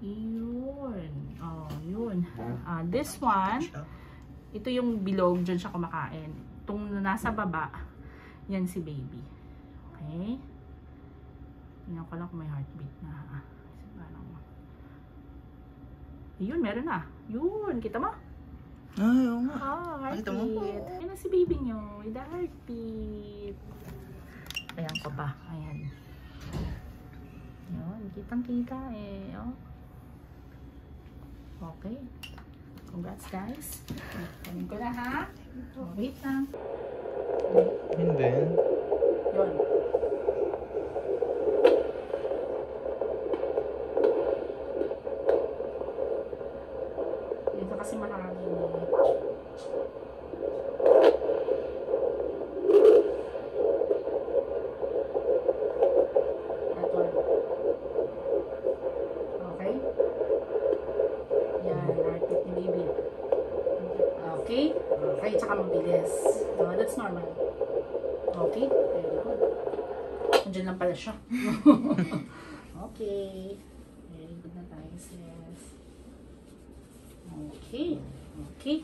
Yun. Oh, yun. This one, ito yung bilog, dyan siya kumakain. Itong nasa baba, yan si baby. Okay? Tingnan ko lang kung may heartbeat na. Yun, meron na. Yun, kita mo? Ay, oo nga. Heartbeat. Yan na si baby nyo, with the heartbeat. Ayan ko pa. Ayan. Yun, kitang-kita eh. Oh. Okay. Congrats guys. Kanin ko na ha. Wait lang. Yun ba yan? Yun. Dito kasi mahangin eh. Okay? Yan, heartbeat ni baby. Okay? Okay, tsaka mabilis. That's normal. Okay? Very good. Nandiyan lang pala siya. Okay. Very good na tayo, sis. Okay. Okay.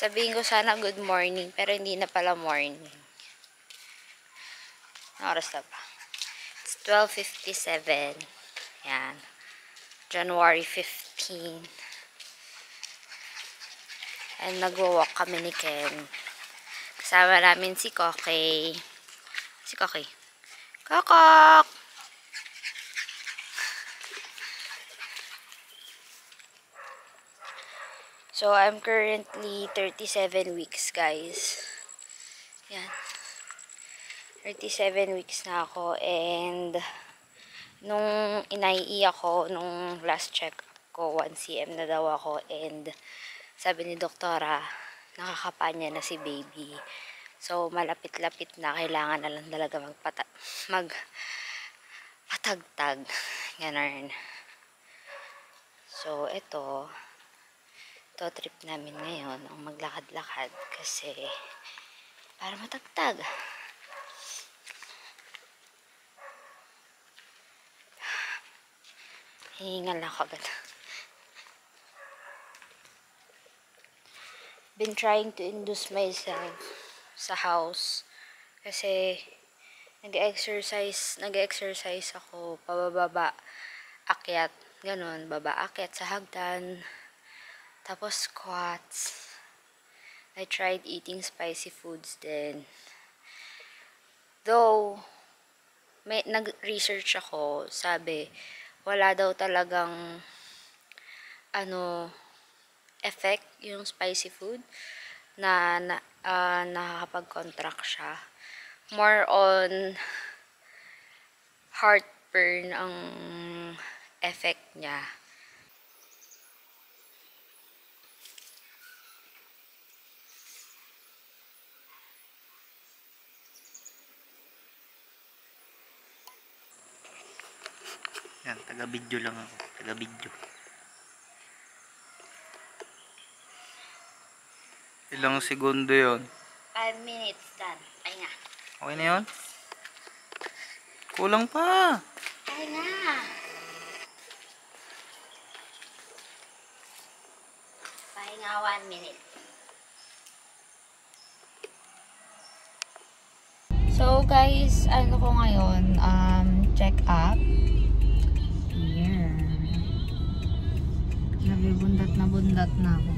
Sabihin ko sana good morning, pero hindi na pala morning. Oras na pa. It's 12:57. Yan. January 15. And nagwo-walk kami ni Ken. Kasama namin si Koke. Si Koke. Kokok! So, I'm currently 37 weeks, guys. Yan. 37 weeks na ako. And, nung inai ako, nung last check ko, 1 cm na daw ako. And, sabi ni doktora, nakakapanya na si baby. So, malapit-lapit na. Kailangan na lang talaga magpatagtag. Ganun. So, ito trip namin ngayon ang maglakad-lakad kasi para matagtag. Hihingal lang ako agad. Been trying to induce myself sa house kasi nag-exercise ako pababa, akyat, ganun, baba, akyat sa hagdan. Tapos squats. I tried eating spicy foods then. Though, nag-research ako, sabi, wala daw talagang effect yung spicy food na nakakapag-contract siya. More on heartburn ang effect niya. Yan, taga-video lang ako. Taga-video. Ilang segundo yon? 5 minutes done. Ay nga. Okay na yun? Kulang pa. Ay nga. Pahinga 1 minute. So guys, ano ko ngayon, check up. Here. Nabibundat na ako.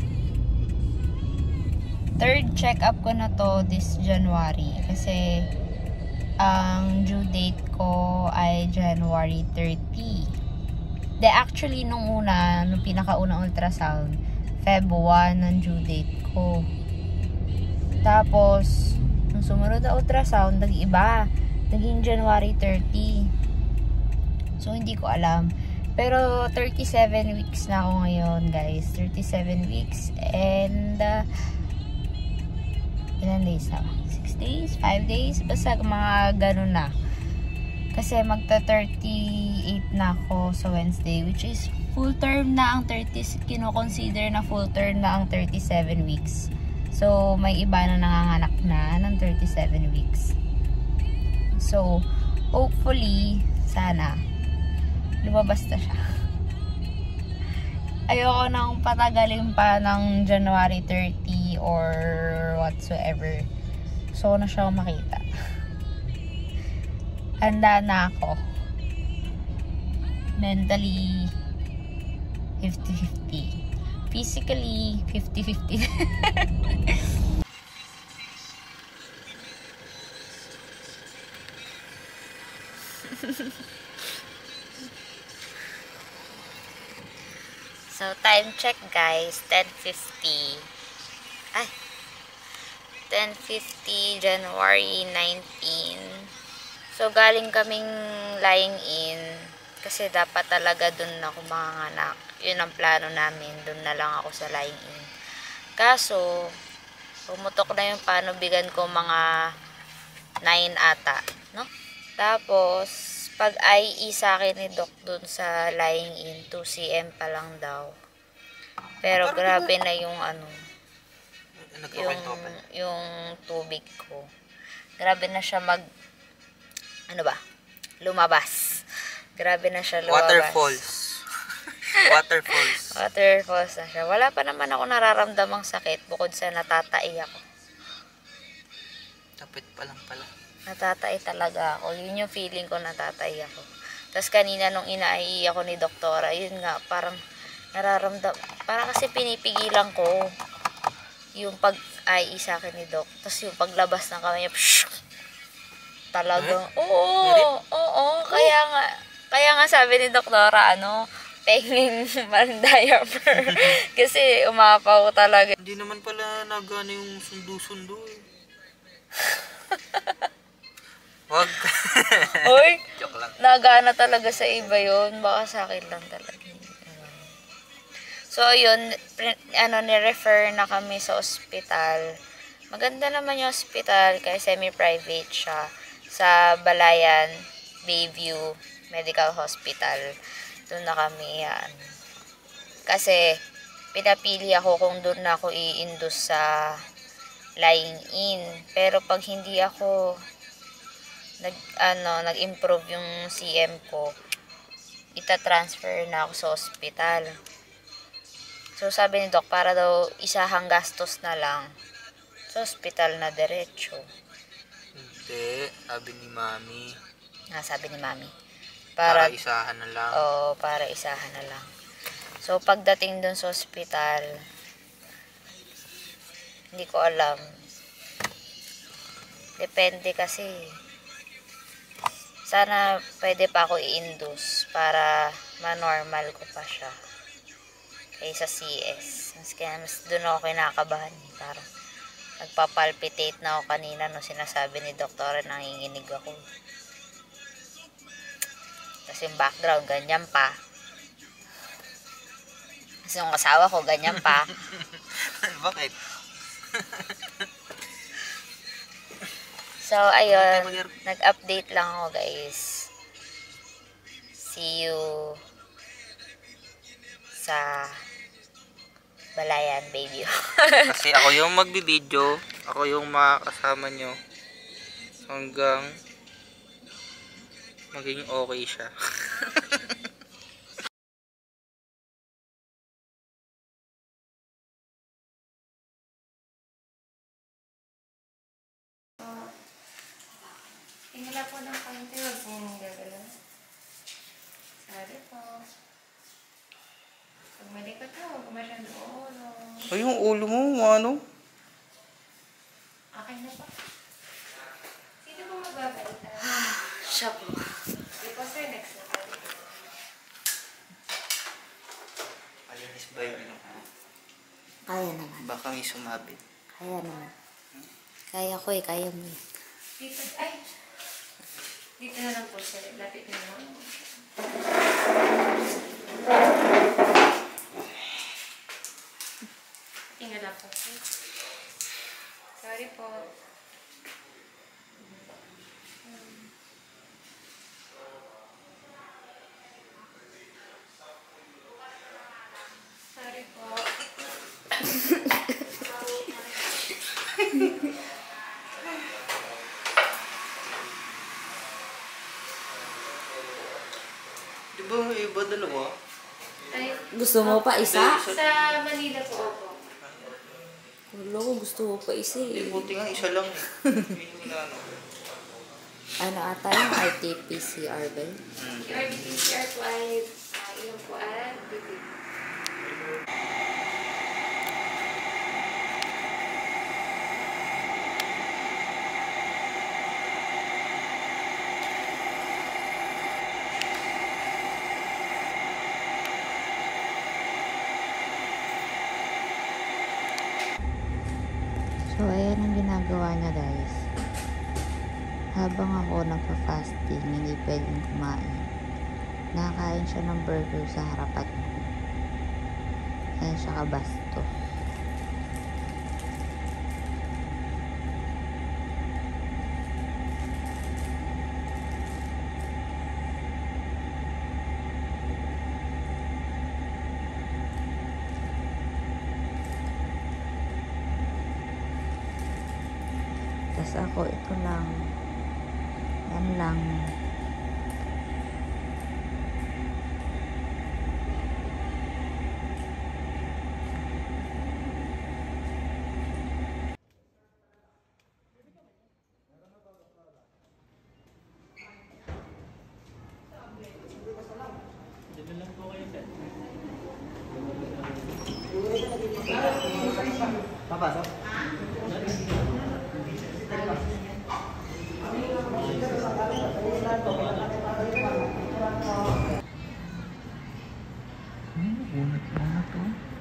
Third check-up ko na to this January kasi ang due date ko ay January 30. Actually, nung pinakaunang ultrasound, Feb 1 ang due date ko. Tapos, nung sumunod na ultrasound, nag-iba. Naging January 30. So, hindi ko alam. Pero, 37 weeks na ako ngayon, guys. 37 weeks. And, ilan days na? 6 days? 5 days? Basta mga ganun na. Kasi magta-38 na ako sa Wednesday, which is full term na ang 30. Kino-consider na full term na ang 37 weeks. So, may iba na nanganganak na ng 37 weeks. So, hopefully, sana, lumabas na siya. Ayoko nang patagalin pa ng January 30 or whatsoever. So, na siya makita. Handa na ako. Mentally, 50-50. Physically, 50-50. So, time check guys, 10:50. Ay, 10:50, January 19. So, galing kaming lying in. Kasi dapat talaga dun ako manganganak. Yun ang plano namin. Dun na lang ako sa lying in. Kaso, pumutok na yung panubigan ko mga 9 ata. No? Tapos, pag IE sa akin ni Doc dun sa lying in, 2 cm pa lang daw. Pero grabe na yung yung tubig ko. Grabe na siya lumabas. Grabe na siya lumabas. Waterfalls. Waterfalls na siya. Wala pa naman ako nararamdamang sakit bukod sa natatai ako. Tapit pa lang pala. Natatai talaga ako. Yun yung feeling ko, natatai ako. Tapos kanina nung ina-IE ako ni doktora, yun nga, parang parang kasi pinipigilan ko yung pag-IE sa akin ni Doc. Tapos yung paglabas ng kamay niya, talagang, oo, kaya nga sabi ni doktora, penging diaper. Kasi umapaw talaga. Hindi naman pala nagana yung sundo-sundo eh. Wag. Hoy, joke lang. nagana talaga sa iba yun. Baka sa akin lang talaga. So, yun, ni-refer na kami sa ospital. Maganda naman yung ospital, kaya semi-private siya. Sa Balayan, Bayview Medical Hospital. Doon na kami yan. Kasi, pinapili ako kung doon na ako i-induce sa lying in. Pero pag hindi ako nag-improve yung CM ko, ita-transfer na ako sa ospital. So, sabi ni Doc, para daw isahang gastos na lang sa ospital na diretso. Hindi, sabi ni Mami. Sabi ni Mami. Para isahan na lang. Oo, para isahan na lang. So, pagdating dun sa ospital, hindi ko alam. Depende kasi. Sana pwede pa ako i-induce para ma-normal ko pa siya. Kaysa CS. Mas doon ako kinakabahan. Parang nagpapalpitate na ako kanina nung sinasabi ni doktora, nanginginig ako. Kasi yung background, ganyan pa. Kasi yung asawa ko, ganyan pa. Bakit? So, ayun. Nag-update lang ako, guys. See you sa Balayan, baby. Kasi ako yung magbibideo, ako yung makakasama nyo hanggang maging okay siya. Tingala po ng konti, huwag mong gagalaw. Sorry po. Pag malikot ka, huwag masyado ulo. Ay, yung ulo mo, ano? Okay na po. Sino po magbabalita? Siya po. Di po sir, next na po. Alinis ba yun? Kaya naman. Baka may sumabit. Kaya naman. Kaya ko kaya mo yan. Dito, ay! Dito na lang po sir. Lapit na lang. Tingala po sir. Sorry po. Sorry po. Di ba iba dalawa? Ay, Gusto mo pa isa? sa Manila po ako. Wala ko, gusto mo pa isa Eh, eh. buti nga isa lang. Yun yung ano. Ano ata yung RT-PCR ba yun? Yung RT-PCR po ay ilang po bibig. So, ayan ang ginagawa niya guys. Habang ako nagpa-fasting, hindi pwedeng kumain. Nakakain siya ng burger sa harapan ko. Ayan siya kabastos. Tas ako, ito lang. Yan lang. Papasok? Bunot mo na to.